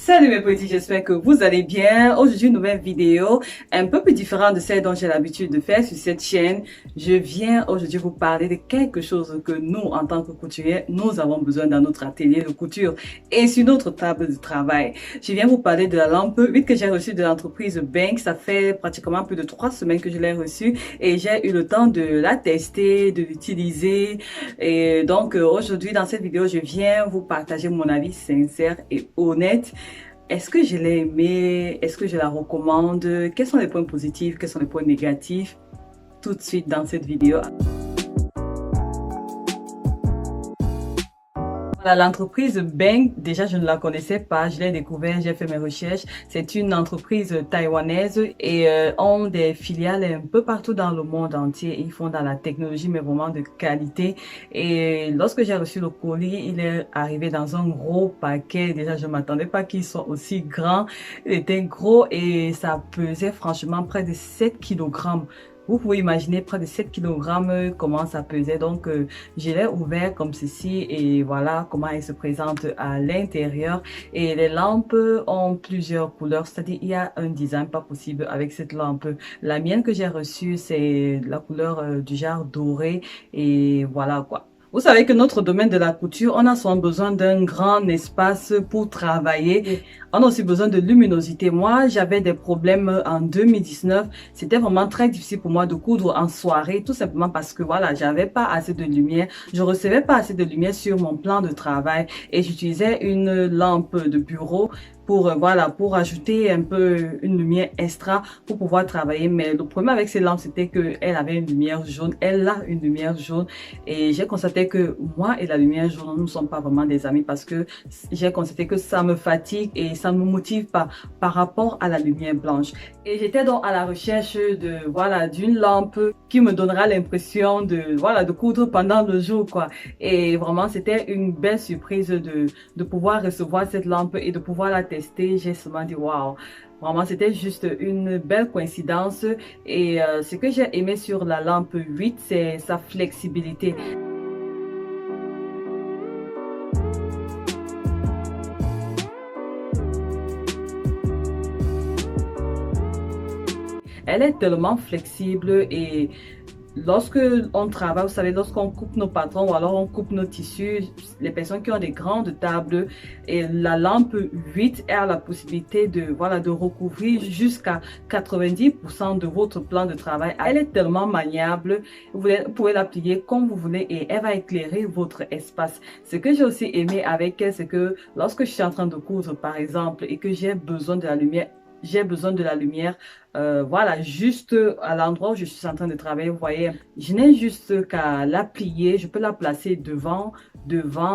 Salut mes petits, j'espère que vous allez bien. Aujourd'hui, une nouvelle vidéo un peu plus différente de celle dont j'ai l'habitude de faire sur cette chaîne. Je viens aujourd'hui vous parler de quelque chose que nous, en tant que couturiers, nous avons besoin dans notre atelier de couture et sur notre table de travail. Je viens vous parler de la lampe 8 que j'ai reçue de l'entreprise Bank. Ça fait pratiquement plus de 3 semaines que je l'ai reçue et j'ai eu le temps de la tester, de l'utiliser. Et donc aujourd'hui, dans cette vidéo, je viens vous partager mon avis sincère et honnête. Est-ce que je l'ai aimé? Est-ce que je la recommande? Quels sont les points positifs? Quels sont les points négatifs? Tout de suite dans cette vidéo. Voilà, l'entreprise Bank, déjà je ne la connaissais pas, je l'ai découvert, j'ai fait mes recherches. C'est une entreprise taïwanaise et ont des filiales un peu partout dans le monde entier. Ils font dans la technologie mais vraiment de qualité. Et lorsque j'ai reçu le colis, il est arrivé dans un gros paquet. Déjà je m'attendais pas qu'il soit aussi grand. Il était gros et ça pesait franchement près de 7 kilogrammes. Vous pouvez imaginer près de 7 kilogrammes comment ça pesait. Donc, je l'ai ouvert comme ceci et voilà comment il se présente à l'intérieur. Et les lampes ont plusieurs couleurs, c'est-à-dire il y a un design pas possible avec cette lampe. La mienne que j'ai reçue, c'est la couleur du genre doré et voilà quoi. Vous savez que notre domaine de la couture, on a souvent besoin d'un grand espace pour travailler. On a aussi besoin de luminosité. Moi, j'avais des problèmes en 2019. C'était vraiment très difficile pour moi de coudre en soirée, tout simplement parce que voilà, j'avais pas assez de lumière. Je recevais pas assez de lumière sur mon plan de travail et j'utilisais une lampe de bureau pour voilà, pour ajouter un peu une lumière extra pour pouvoir travailler. Mais le problème avec ces lampes, c'était que elle avait une lumière jaune. Elle a une lumière jaune et j'ai constaté que moi et la lumière jaune, nous ne sommes pas vraiment des amis parce que j'ai constaté que ça me fatigue et ça ne me motive pas par rapport à la lumière blanche. Et j'étais donc à la recherche de voilà, d'une lampe qui me donnera l'impression de voilà, de coudre pendant le jour quoi. Et vraiment, c'était une belle surprise de pouvoir recevoir cette lampe et de pouvoir la tester. J'ai seulement dit waouh. Vraiment, c'était juste une belle coïncidence. Et ce que j'ai aimé sur la lampe 8, c'est sa flexibilité. Elle est tellement flexible et lorsque on travaille, vous savez, lorsqu'on coupe nos patrons ou alors on coupe nos tissus, les personnes qui ont des grandes tables et la lampe 8 a la possibilité de, voilà, de recouvrir jusqu'à 90% de votre plan de travail. Elle est tellement maniable, vous pouvez la plier comme vous voulez et elle va éclairer votre espace. Ce que j'ai aussi aimé avec elle, c'est que lorsque je suis en train de coudre par exemple et que j'ai besoin de la lumière, voilà, juste à l'endroit où je suis en train de travailler. Vous voyez, je n'ai juste qu'à la plier. Je peux la placer devant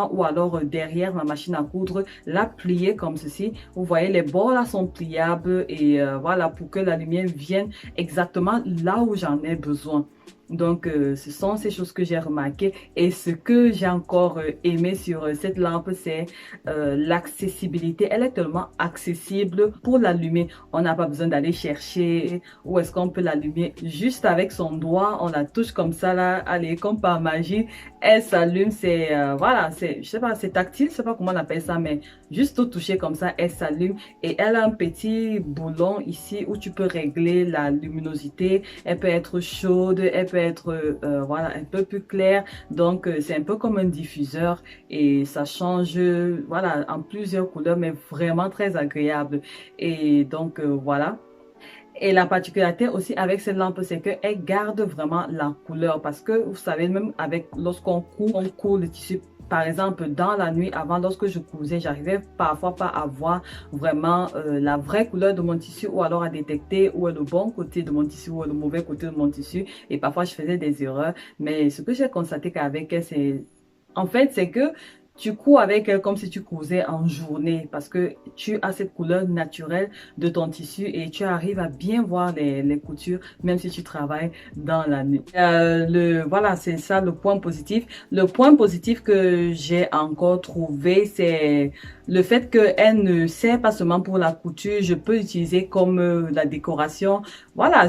ou alors derrière ma machine à coudre, la plier comme ceci. Vous voyez, les bords là sont pliables et voilà, pour que la lumière vienne exactement là où j'en ai besoin. Donc, ce sont ces choses que j'ai remarquées. Et ce que j'ai encore aimé sur cette lampe, c'est l'accessibilité. Elle est tellement accessible pour l'allumer. On n'a pas besoin d'aller chercher où est-ce qu'on peut l'allumer. Juste avec son doigt, on la touche comme ça là. Allez, comme par magie, elle s'allume. C'est, voilà, je sais pas, c'est tactile. Je sais pas comment on appelle ça, mais juste au toucher comme ça, elle s'allume. Et elle a un petit boulon ici où tu peux régler la luminosité. Elle peut être chaude, elle peut être voilà, un peu plus claire. Donc c'est un peu comme un diffuseur et ça change voilà, en plusieurs couleurs mais vraiment très agréable. Et donc voilà. Et la particularité aussi avec cette lampe, c'est qu'elle garde vraiment la couleur parce que vous savez, même avec lorsqu'on coud, on coud le tissu. Par exemple, dans la nuit avant, lorsque je cousais, j'arrivais parfois pas à voir vraiment la vraie couleur de mon tissu ou alors à détecter où est le bon côté de mon tissu ou le mauvais côté de mon tissu. Et parfois, je faisais des erreurs. Mais ce que j'ai constaté qu'avec elle, c'est que tu couds avec elle comme si tu cousais en journée parce que tu as cette couleur naturelle de ton tissu et tu arrives à bien voir les coutures même si tu travailles dans la nuit. Voilà, c'est ça le point positif. Le point positif que j'ai encore trouvé, c'est le fait qu'elle ne sert pas seulement pour la couture. Je peux l'utiliser comme la décoration voilà,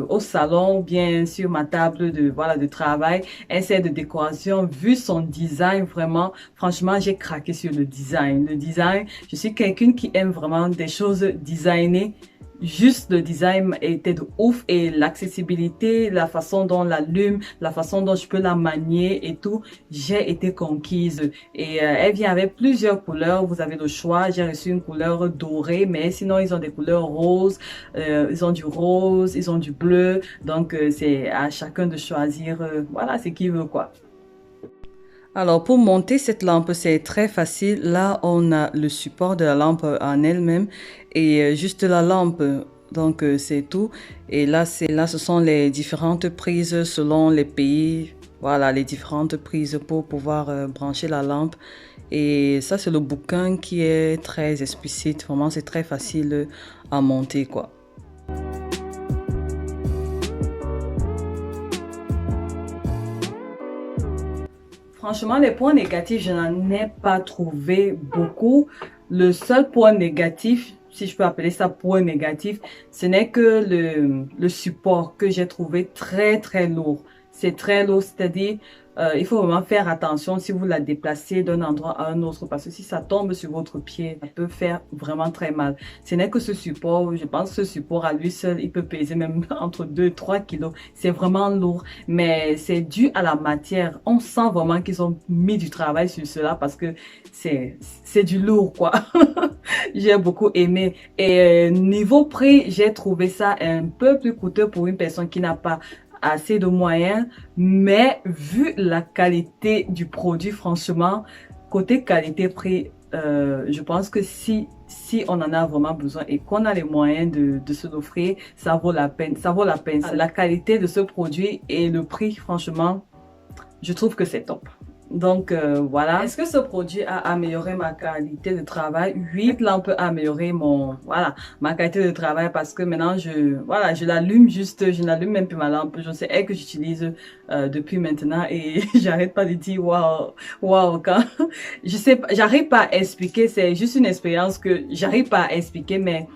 au salon, bien sur ma table de travail, un set de décoration, vu son design, vraiment, franchement, j'ai craqué sur le design. Le design, je suis quelqu'un qui aime vraiment des choses designées. Juste le design était de ouf et l'accessibilité, la façon dont on l'allume, la façon dont je peux la manier et tout, j'ai été conquise. Et elle vient avec plusieurs couleurs, vous avez le choix. J'ai reçu une couleur dorée, mais sinon ils ont des couleurs roses, ils ont du rose, ils ont du bleu. Donc c'est à chacun de choisir, voilà, ce qu'il veut quoi. Alors, pour monter cette lampe, c'est très facile. Là, on a le support de la lampe en elle-même et juste la lampe. Donc, c'est tout. Et là, ce sont les différentes prises selon les pays. Voilà, les différentes prises pour pouvoir brancher la lampe. Et ça, c'est le bouquin qui est très explicite. Vraiment, c'est très facile à monter, quoi. Franchement, les points négatifs, je n'en ai pas trouvé beaucoup. Le seul point négatif, si je peux appeler ça point négatif, ce n'est que le support que j'ai trouvé très, très lourd. C'est très lourd, c'est-à-dire, il faut vraiment faire attention si vous la déplacez d'un endroit à un autre parce que si ça tombe sur votre pied, ça peut faire vraiment très mal. Ce n'est que ce support, je pense que ce support à lui seul, il peut peser même entre 2 et 3 kilos. C'est vraiment lourd, mais c'est dû à la matière. On sent vraiment qu'ils ont mis du travail sur cela parce que c'est du lourd, quoi. J'ai beaucoup aimé. Et niveau prix, j'ai trouvé ça un peu plus coûteux pour une personne qui n'a pas assez de moyens, mais vu la qualité du produit, franchement, côté qualité-prix, je pense que si on en a vraiment besoin et qu'on a les moyens de se l'offrir, ça vaut la peine. Ça vaut la peine. La qualité de ce produit et le prix, franchement, je trouve que c'est top. Donc voilà. Est-ce que ce produit a amélioré ma qualité de travail? Oui, là on peut améliorer ma qualité de travail parce que maintenant je l'allume juste, je n'allume même plus ma lampe. Je sais elle que j'utilise depuis maintenant et j'arrête pas de dire waouh quand je sais pas, j'arrive pas à expliquer. C'est juste une expérience que j'arrive pas à expliquer, mais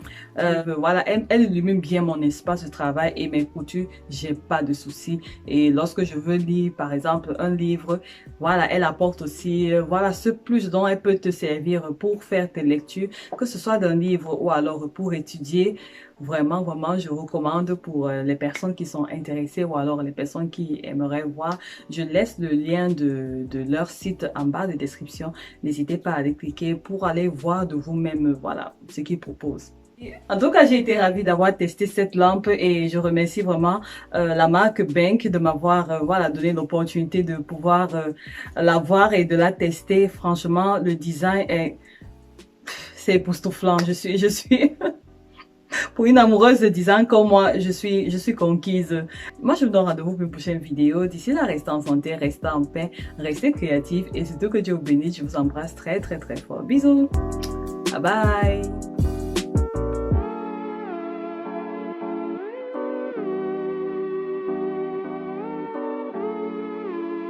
voilà, elle illumine bien mon espace de travail et mes coutures, j'ai pas de soucis. Et lorsque je veux lire, par exemple, un livre, voilà, elle apporte aussi, voilà, ce plus dont elle peut te servir pour faire tes lectures, que ce soit d'un livre ou alors pour étudier. Vraiment, vraiment, je recommande pour les personnes qui sont intéressées ou alors les personnes qui aimeraient voir. Je laisse le lien de leur site en bas de description. N'hésitez pas à aller cliquer pour aller voir de vous-même, voilà, ce qu'ils proposent. En tout cas, j'ai été ravie d'avoir testé cette lampe et je remercie vraiment la marque Benk de m'avoir voilà donné l'opportunité de pouvoir la voir et de la tester. Franchement, le design c'est époustouflant. Je suis pour une amoureuse de design comme moi, je suis conquise. Moi, je vous donne rendez-vous pour une prochaine vidéo. D'ici là, restez en santé, restez en paix, restez créatifs et surtout que Dieu vous bénisse. Je vous embrasse très très très fort. Bisous. Bye bye.